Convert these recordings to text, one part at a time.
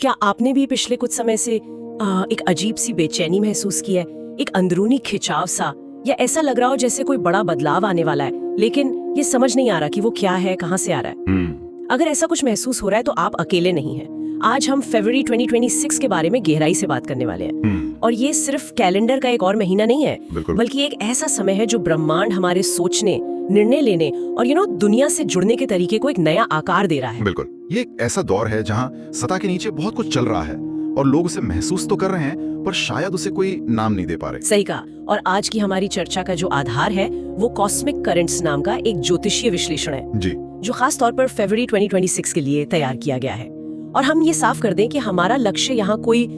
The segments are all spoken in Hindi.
क्या आपने भी पिछले कुछ समय से एक अजीब सी बेचैनी महसूस की है, एक अंदरूनी खिंचाव सा, या ऐसा लग रहा हो जैसे कोई बड़ा बदलाव आने वाला है, लेकिन ये समझ नहीं आ रहा कि वो क्या है, कहाँ से आ रहा है? अगर ऐसा कुछ महसूस हो रहा है तो आप अकेले नहीं हैं। आज हम फरवरी 2026 के बारे में गहराई से बात करने वाले हैं। और ये सिर्फ कैलेंडर का एक और महीना नहीं है, बल्कि एक ऐसा समय है जो ब्रह्मांड हमारे सोचने, निर्णय लेने और दुनिया से जुड़ने के तरीके को एक नया आकार दे रहा है। बिल्कुल, ये एक ऐसा दौर है जहाँ सतह के नीचे बहुत कुछ चल रहा है और लोग उसे महसूस तो कर रहे हैं, पर शायद उसे कोई नाम नहीं दे पा रहे। सही कहा। और आज की हमारी चर्चा का जो आधार है वो कॉस्मिक करंट्स नाम का एक ज्योतिषीय विश्लेषण है जी, जो खास तौर पर फरवरी 2026 के लिए तैयार किया गया है। और हम ये साफ कर दें कि हमारा लक्ष्य यहाँ कोई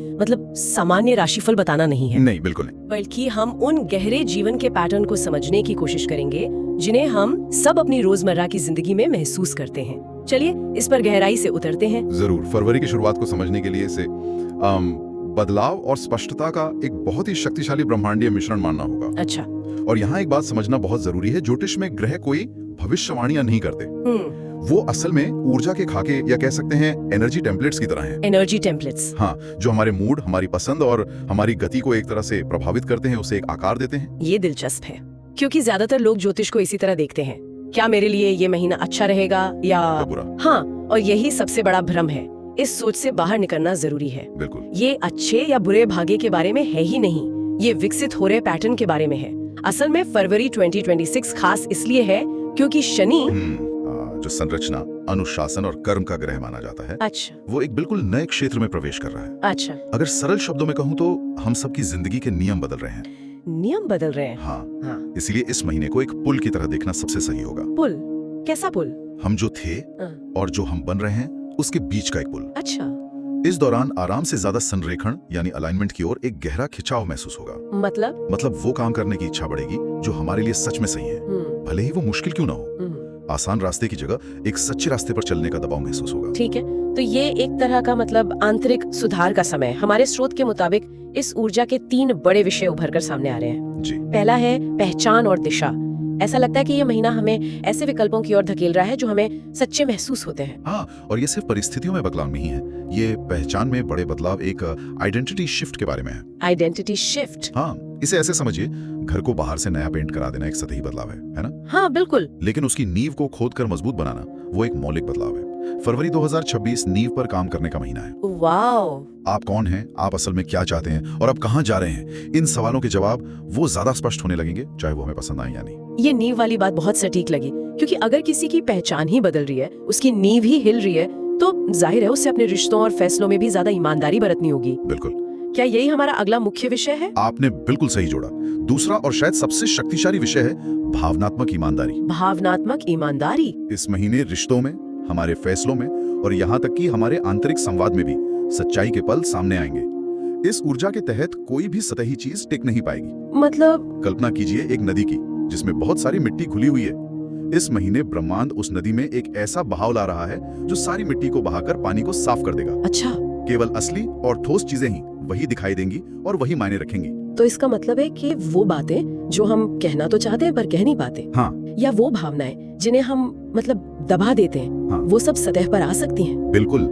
सामान्य राशिफल बताना नहीं है। नहीं, बिल्कुल नहीं। बल्कि हम उन गहरे जीवन के पैटर्न को समझने की कोशिश करेंगे जिन्हें हम सब अपनी रोजमर्रा की जिंदगी में महसूस करते हैं। चलिए इस पर गहराई से उतरते हैं। जरूर। फरवरी की शुरुआत को समझने के लिए इसे बदलाव और स्पष्टता का एक बहुत ही शक्तिशाली ब्रह्मांडीय मिश्रण मानना होगा। अच्छा। और यहाँ एक बात समझना बहुत जरूरी है, ज्योतिष में ग्रह कोई भविष्यवाणियां नहीं करते। वो असल में ऊर्जा के खाके या कह सकते हैं एनर्जी टेम्पलेट्स की तरह हैं। Energy templates. हाँ, जो हमारे मूड, हमारी पसंद और हमारी गति को एक तरह से प्रभावित करते हैं, उसे एक आकार देते हैं। ये दिलचस्प है क्योंकि ज्यादातर लोग ज्योतिष को इसी तरह देखते हैं। क्या मेरे लिए ये महीना अच्छा रहेगा या बुरा? हाँ, और यही सबसे बड़ा भ्रम है। इस सोच से बाहर निकलना जरूरी है। बिल्कुल। ये अच्छे या बुरे भाग्य के बारे में है ही नहीं, ये विकसित हो रहे पैटर्न के बारे में है। असल में फरवरी 2026 खास इसलिए है क्योंकि शनि जो संरचना, अनुशासन और कर्म का ग्रह माना जाता है, अच्छा, वो एक बिल्कुल नए क्षेत्र में प्रवेश कर रहा है। अच्छा। अगर सरल शब्दों में कहूँ तो हम सबकी जिंदगी के नियम बदल रहे हैं। नियम बदल रहे हैं। हाँ। इसलिए इस महीने को एक पुल की तरह देखना सबसे सही होगा। पुल? कैसा पुल? हम जो थे और जो हम बन रहे हैं उसके बीच का एक पुल। अच्छा। इस दौरान आराम से ज्यादा संरेखण यानी अलाइनमेंट की ओर एक गहरा खिंचाव महसूस होगा। मतलब वो काम करने की इच्छा बढ़ेगी जो हमारे लिए सच में सही है, भले ही वो मुश्किल क्यों ना हो। आसान रास्ते की जगह एक सच्चे रास्ते पर चलने का दबाव महसूस होगा। ठीक है, तो ये एक तरह का आंतरिक सुधार का समय। हमारे स्रोत के मुताबिक इस ऊर्जा के 3 बड़े विषय उभर कर सामने आ रहे हैं। जी। पहला है पहचान और दिशा। ऐसा लगता है कि ये महीना हमें ऐसे विकल्पों की ओर धकेल रहा है जो हमें सच्चे महसूस होते हैं। हाँ, और ये सिर्फ परिस्थितियों में बदलाव नहीं है, ये पहचान में बड़े बदलाव, एक आइडेंटिटी शिफ्ट के बारे में है। Identity shift? हाँ, इसे ऐसे समझिए, घर को बाहर से नया पेंट करा देना एक सतही बदलाव है ना? हाँ बिल्कुल। लेकिन उसकी नींव को खोदकर मजबूत बनाना वो एक मौलिक बदलाव है। फरवरी 2026 नींव पर काम करने का महीना है। वाओ। आप कौन हैं, आप असल में क्या चाहते हैं और आप कहाँ जा रहे हैं, इन सवालों के जवाब वो ज्यादा स्पष्ट होने लगेंगे, चाहे वो हमें पसंद आए या नहीं। ये नींव वाली बात बहुत सटीक लगी, क्योंकि अगर किसी की पहचान ही बदल रही है, उसकी नींव ही हिल रही है, तो जाहिर है उसे अपने रिश्तों और फैसलों में भी ज्यादा ईमानदारी बरतनी होगी। बिल्कुल। क्या यही हमारा अगला मुख्य विषय है? आपने बिल्कुल सही जोड़ा। दूसरा और शायद सबसे शक्तिशाली विषय है भावनात्मक ईमानदारी। भावनात्मक ईमानदारी? इस महीने रिश्तों में, हमारे फैसलों में और यहाँ तक कि हमारे आंतरिक संवाद में भी सच्चाई के पल सामने आएंगे। इस ऊर्जा के तहत कोई भी सतही चीज टिक नहीं पाएगी। मतलब? कल्पना कीजिए एक नदी की जिसमें बहुत सारी मिट्टी घुली हुई है। इस महीने ब्रह्मांड उस नदी में एक ऐसा बहाव ला रहा है जो सारी मिट्टी को बहाकर पानी को साफ कर देगा। अच्छा। केवल असली और ठोस चीजें ही वही दिखाई देंगी और वही मायने रखेंगी। तो इसका मतलब है कि वो बातें जो हम कहना तो चाहते हैं पर कह नहीं पाते, हाँ, या वो भावनाएं जिन्हें हम दबा देते हैं, हाँ, वो सब सतह पर आ सकती हैं। बिल्कुल।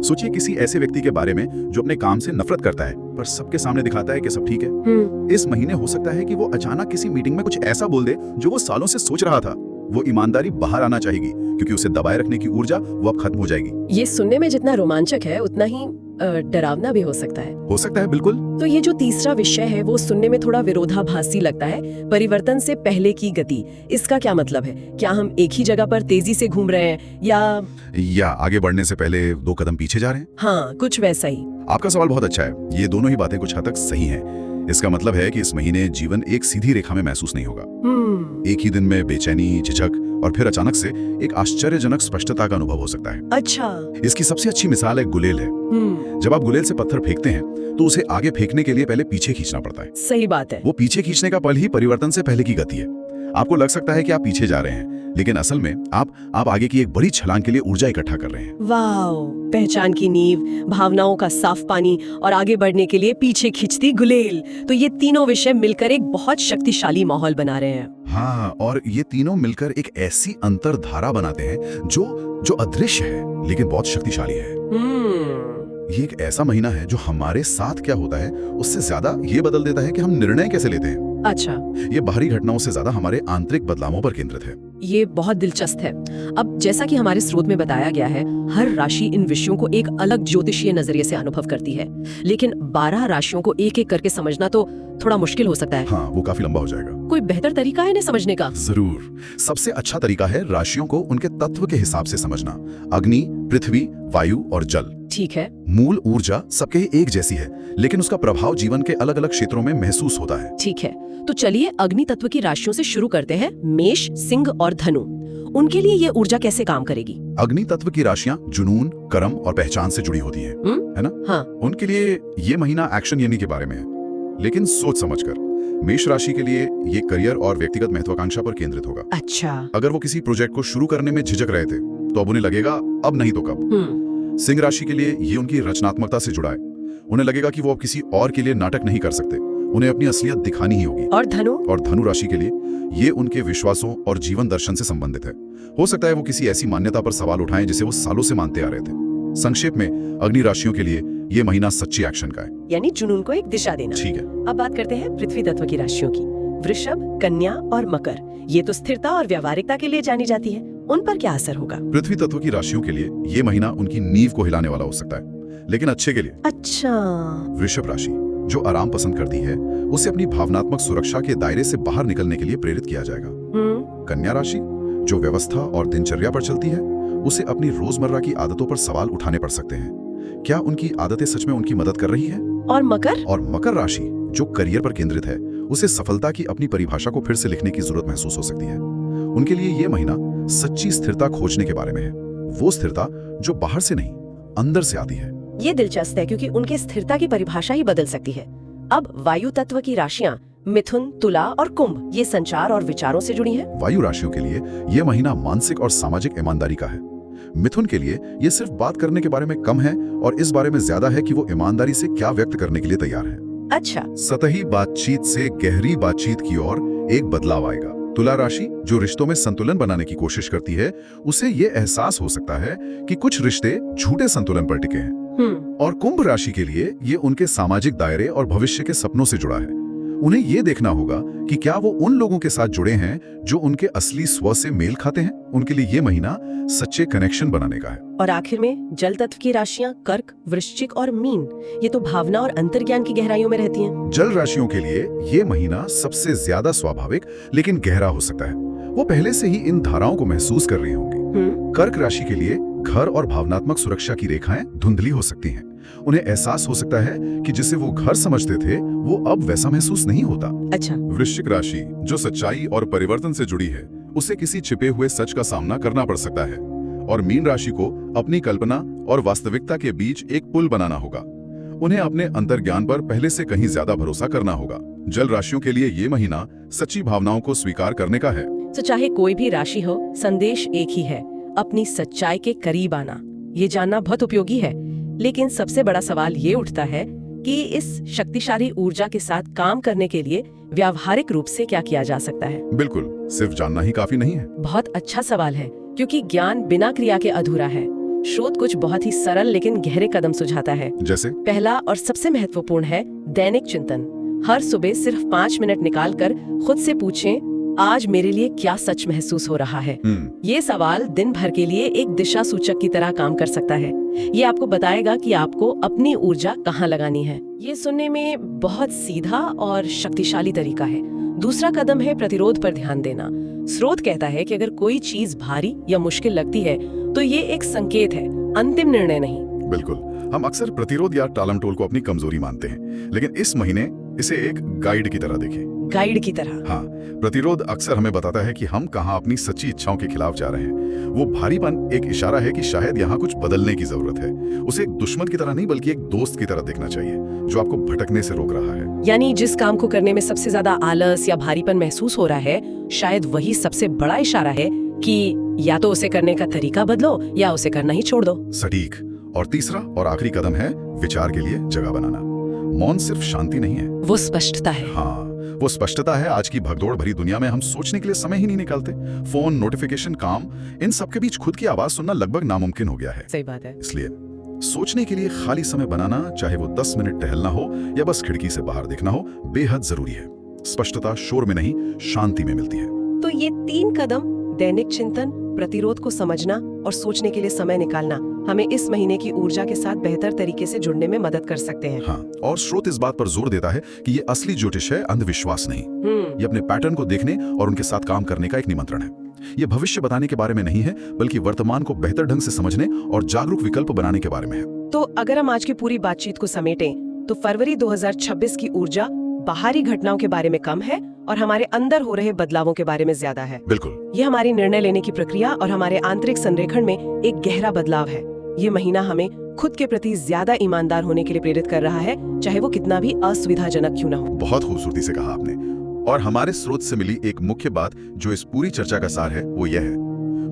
सोचिए किसी ऐसे व्यक्ति के बारे में जो अपने काम से नफरत करता है पर सबके सामने दिखाता है कि सब ठीक है। इस महीने हो सकता है कि वो अचानक किसी मीटिंग में कुछ ऐसा बोल दे जो वो सालों से सोच रहा था। वो ईमानदारी बाहर आना चाहेगी क्योंकि उसे दबाए रखने की ऊर्जा वो अब खत्म हो जाएगी। ये सुनने में जितना रोमांचक है उतना ही डरावना भी हो सकता है। हो सकता है, बिल्कुल। तो ये जो तीसरा विषय है वो सुनने में थोड़ा विरोधाभासी लगता है। परिवर्तन से पहले की गति, इसका क्या मतलब है? क्या हम एक ही जगह पर तेजी से घूम रहे हैं या आगे बढ़ने से पहले 2 कदम पीछे जा रहे हैं? हाँ, कुछ वैसा ही। आपका सवाल बहुत अच्छा है। ये दोनों ही बातें कुछ हद तक सही हैं। इसका मतलब है कि इस महीने जीवन एक सीधी रेखा में महसूस नहीं होगा। एक ही दिन में बेचैनी, झिझक और फिर अचानक से एक आश्चर्यजनक स्पष्टता का अनुभव हो सकता है। अच्छा। इसकी सबसे अच्छी मिसाल एक गुलेल है। जब आप गुलेल से पत्थर फेंकते हैं तो उसे आगे फेंकने के लिए पहले पीछे खींचना पड़ता है। सही बात है। वो पीछे खींचने का पल ही परिवर्तन से पहले की गति है। आपको लग सकता है कि आप पीछे जा रहे हैं, लेकिन असल में आप आगे की एक बड़ी छलांग के लिए ऊर्जा इकट्ठा कर रहे हैं। वाओ, पहचान की नींव, भावनाओं का साफ पानी और आगे बढ़ने के लिए पीछे खींचती गुलेल। तो ये तीनों विषय मिलकर एक बहुत शक्तिशाली माहौल बना रहे हैं। हाँ, और ये तीनों मिलकर एक ऐसी अंतरधारा बनाते हैं जो अदृश्य है लेकिन बहुत शक्तिशाली है। ये एक ऐसा महीना है जो हमारे साथ क्या होता है उससे ज्यादा ये बदल देता है कि हम निर्णय कैसे लेते हैं। अच्छा, ये बाहरी घटनाओं से ज्यादा हमारे आंतरिक बदलावों पर केंद्रित है। ये बहुत दिलचस्प है। अब जैसा कि हमारे स्रोत में बताया गया है, हर राशि इन विषयों को एक अलग ज्योतिषीय नजरिए से अनुभव करती है, लेकिन 12 राशियों को एक एक करके समझना तो थोड़ा मुश्किल हो सकता है। हाँ, वो काफी लंबा हो जाएगा। कोई बेहतर तरीका है इन्हें समझने का? जरूर। सबसे अच्छा तरीका है राशियों को उनके तत्व के हिसाब से समझना। अग्नि, पृथ्वी, वायु और जल। ठीक है। मूल ऊर्जा सबके एक जैसी है, लेकिन उसका प्रभाव जीवन के अलग अलग क्षेत्रों में महसूस होता है। ठीक है, तो चलिए अग्नि तत्व की राशियों से शुरू करते हैं। मेष, सिंह और धनु, उनके लिए ये ऊर्जा कैसे काम करेगी? अग्नि तत्व की राशियां जुनून, कर्म और पहचान से जुड़ी होती हैं, है ना? हाँ। उनके लिए ये महीना एक्शन लेने के बारे में है, लेकिन सोच समझकर। मेष राशि के लिए ये करियर और व्यक्तिगत महत्वाकांक्षा पर केंद्रित होगा। अच्छा। अगर वो किसी प्रोजेक्ट को शुरू करने में झिझक रहे थे तो अब उन्हें लगेगा अब नहीं तो कब। सिंह राशि के लिए ये उनकी रचनात्मकता से जुड़ा है। उन्हें लगेगा कि वो अब किसी और के लिए नाटक नहीं कर सकते, उन्हें अपनी असलियत दिखानी ही होगी। और धनु? और धनु राशि के लिए ये उनके विश्वासों और जीवन दर्शन से संबंधित है। हो सकता है वो किसी ऐसी मान्यता पर सवाल उठाएं जिसे वो सालों से मानते आ रहे थे। संक्षेप में अग्नि राशियों के लिए ये महीना सच्ची एक्शन का है, यानी जुनून को एक दिशा देना। ठीक है। अब बात करते हैं पृथ्वी तत्व की राशियों की। वृषभ, कन्या और मकर, ये तो स्थिरता और व्यावहारिकता के लिए जानी जाती है। उन पर क्या असर होगा? पृथ्वी तत्व की राशियों के लिए ये महीना उनकी नींव को हिलाने वाला हो सकता है, लेकिन अच्छे के लिए। अच्छा। वृषभ राशि जो आराम पसंद करती है, उसे अपनी भावनात्मक सुरक्षा के दायरे से बाहर निकलने के लिए प्रेरित किया जाएगा। कन्या राशि जो व्यवस्था और दिनचर्या पर चलती है, उसे अपनी रोजमर्रा की आदतों पर सवाल उठाने पड़ सकते हैं। क्या उनकी आदतें सच में उनकी मदद कर रही है? और मकर? और मकर राशि जो करियर पर केंद्रित है, उसे सफलता की अपनी परिभाषा को फिर से लिखने की जरूरत महसूस हो सकती है। उनके लिए यह महीना सच्ची स्थिरता खोजने के बारे में है, वो स्थिरता जो बाहर से नहीं अंदर से आती है। ये दिलचस्प है क्योंकि उनके स्थिरता की परिभाषा ही बदल सकती है। अब वायु तत्व की राशियां मिथुन, तुला और कुंभ, ये संचार और विचारों से जुड़ी हैं। वायु राशियों के लिए यह महीना मानसिक और सामाजिक ईमानदारी का है। मिथुन के लिए यह सिर्फ बात करने के बारे में कम है और इस बारे में ज्यादा है कि वो ईमानदारी से क्या व्यक्त करने के लिए तैयार है। अच्छा। सतही बातचीत से गहरी बातचीत की ओर एक बदलाव आएगा। तुला राशि जो रिश्तों में संतुलन बनाने की कोशिश करती है, उसे ये एहसास हो सकता है कि कुछ रिश्ते झूठे संतुलन पर टिके हैं। और कुंभ राशि के लिए ये उनके सामाजिक दायरे और भविष्य के सपनों से जुड़ा है। उन्हें ये देखना होगा कि क्या वो उन लोगों के साथ जुड़े हैं जो उनके असली स्व से मेल खाते हैं। उनके लिए ये महीना सच्चे कनेक्शन बनाने का है। और आखिर में जल तत्व की राशियां कर्क, वृश्चिक और मीन, ये तो भावना और अंतर्ज्ञान की गहराइयों में रहती हैं। जल राशियों के लिए ये महीना सबसे ज्यादा स्वाभाविक लेकिन गहरा हो सकता है। वो पहले से ही इन धाराओं को महसूस कर रही होंगी। कर्क राशि के लिए घर और भावनात्मक सुरक्षा की रेखाएं धुंधली हो सकती हैं। उन्हें एहसास हो सकता है कि जिसे वो घर समझते थे वो अब वैसा महसूस नहीं होता। अच्छा। वृश्चिक राशि जो सच्चाई और परिवर्तन से जुड़ी है, उसे किसी छिपे हुए सच का सामना करना पड़ सकता है। और मीन राशि को अपनी कल्पना और वास्तविकता के बीच एक पुल बनाना होगा। उन्हें अपने अंतर्ज्ञान पर पहले से कहीं ज्यादा भरोसा करना होगा। जल राशियों के लिए ये महीना सच्ची भावनाओं को स्वीकार करने का है। तो चाहे कोई भी राशि हो, संदेश एक ही है, अपनी सच्चाई के करीब आना। ये जानना बहुत उपयोगी है, लेकिन सबसे बड़ा सवाल ये उठता है कि इस शक्तिशाली ऊर्जा के साथ काम करने के लिए व्यावहारिक रूप से क्या किया जा सकता है? बिल्कुल, सिर्फ जानना ही काफी नहीं है। बहुत अच्छा सवाल है, क्योंकि ज्ञान बिना क्रिया के अधूरा है। स्रोत कुछ बहुत ही सरल लेकिन गहरे कदम सुझाता है। जैसे? पहला और सबसे महत्वपूर्ण है दैनिक चिंतन। हर सुबह सिर्फ 5 मिनट निकालकर खुद से पूछें, आज मेरे लिए क्या सच महसूस हो रहा है। ये सवाल दिन भर के लिए एक दिशा सूचक की तरह काम कर सकता है। ये आपको बताएगा कि आपको अपनी ऊर्जा कहाँ लगानी है। ये सुनने में बहुत सीधा और शक्तिशाली तरीका है। दूसरा कदम है प्रतिरोध पर ध्यान देना। स्रोत कहता है कि अगर कोई चीज भारी या मुश्किल लगती है तो ये एक संकेत है, अंतिम निर्णय नहीं। बिल्कुल, हम अक्सर प्रतिरोध या टालमटोल को अपनी कमजोरी मानते हैं, लेकिन इस महीने इसे एक गाइड की तरह देखें। गाइड की तरह? हाँ, प्रतिरोध अक्सर हमें बताता है कि हम कहाँ अपनी सच्ची इच्छाओं के खिलाफ जा रहे हैं। वो भारीपन एक इशारा है कि शायद यहाँ कुछ बदलने की जरूरत है। उसे एक दुश्मन की तरह नहीं बल्कि एक दोस्त की तरह देखना चाहिए जो आपको भटकने से रोक रहा है। यानी जिस काम को करने में सबसे ज्यादा आलस या भारीपन महसूस हो रहा है, शायद वही सबसे बड़ा इशारा है कि या तो उसे करने का तरीका बदलो या उसे करना ही छोड़ दो। सटीक। और तीसरा और आखिरी कदम है विचार के लिए जगह बनाना। मौन सिर्फ शांति नहीं है, वो स्पष्टता है। हाँ, वो स्पष्टता है। आज की भगदौड़ भरी दुनिया में हम सोचने के लिए समय ही नहीं निकालते। फोन, नोटिफिकेशन, काम, इन सब के बीच खुद की आवाज सुनना लगभग नामुमकिन हो गया है। सही बात है। इसलिए सोचने के लिए खाली समय बनाना, चाहे वो 10 मिनट टहलना हो या बस खिड़की से बाहर देखना हो, बेहद जरूरी है। स्पष्टता शोर में नहीं, शांति में मिलती है। तो ये 3 कदम, दैनिक चिंतन, प्रतिरोध को समझना और सोचने के लिए समय निकालना, हमें इस महीने की ऊर्जा के साथ बेहतर तरीके से जुड़ने में मदद कर सकते हैं। हाँ, और स्रोत इस बात पर जोर देता है कि ये असली ज्योतिष है, अंधविश्वास नहीं। ये अपने पैटर्न को देखने और उनके साथ काम करने का एक निमंत्रण है। ये भविष्य बताने के बारे में नहीं है, बल्कि वर्तमान को बेहतर ढंग से समझने और जागरूक विकल्प बनाने के बारे में है। तो अगर हम आज की पूरी बातचीत को समेटें, तो फरवरी 2026 की ऊर्जा बाहरी घटनाओं के बारे में कम है और हमारे अंदर हो रहे बदलावों के बारे में ज्यादा है। बिल्कुल। ये हमारी निर्णय लेने की प्रक्रिया और हमारे आंतरिक संरेखण में एक गहरा बदलाव है। ये महीना हमें खुद के प्रति ज्यादा ईमानदार होने के लिए प्रेरित कर रहा है, चाहे वो कितना भी असुविधाजनक क्यों ना हो। बहुत खूबसूरती से कहा आपने। और हमारे स्रोत से मिली एक मुख्य बात जो इस पूरी चर्चा का सार है, वो यह है,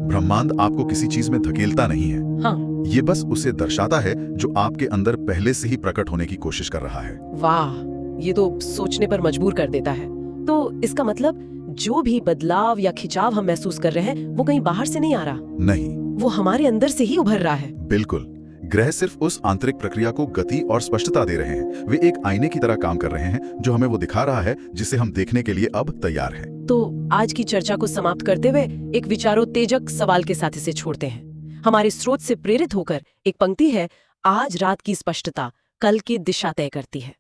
ब्रह्मांड आपको किसी चीज में धकेलता नहीं है। हाँ। ये बस उसे दर्शाता है जो आपके अंदर पहले से ही प्रकट होने की कोशिश कर रहा है। वाह, ये तो सोचने पर मजबूर कर देता है। तो इसका मतलब जो भी बदलाव या खिंचाव हम महसूस कर रहे हैं, वो कहीं बाहर से नहीं आ रहा, नहीं, वो हमारे अंदर से ही उभर रहा है। बिल्कुल। ग्रह सिर्फ उस आंतरिक प्रक्रिया को गति और स्पष्टता दे रहे हैं। वे एक आईने की तरह काम कर रहे हैं जो हमें वो दिखा रहा है जिसे हम देखने के लिए अब तैयार हैं। तो आज की चर्चा को समाप्त करते हुए एक विचारोत्तेजक सवाल के साथ इसे छोड़ते हैं। हमारे स्रोत से प्रेरित होकर एक पंक्ति है, आज रात की स्पष्टता कल की दिशा तय करती है।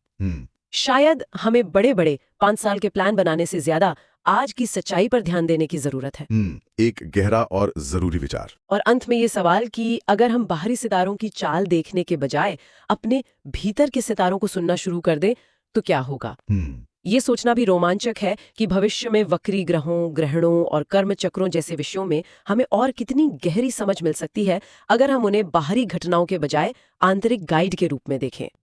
शायद हमें बड़े बड़े 5 साल के प्लान बनाने से ज्यादा आज की सच्चाई पर ध्यान देने की जरूरत है। एक गहरा और जरूरी विचार। और अंत में ये सवाल कि अगर हम बाहरी सितारों की चाल देखने के बजाय अपने भीतर के सितारों को सुनना शुरू कर दें, तो क्या होगा? ये सोचना भी रोमांचक है कि भविष्य में वक्री ग्रहों, ग्रहणों और कर्म चक्रों जैसे विषयों में हमें और कितनी गहरी समझ मिल सकती है अगर हम उन्हें बाहरी घटनाओं के बजाय आंतरिक गाइड के रूप में देखें।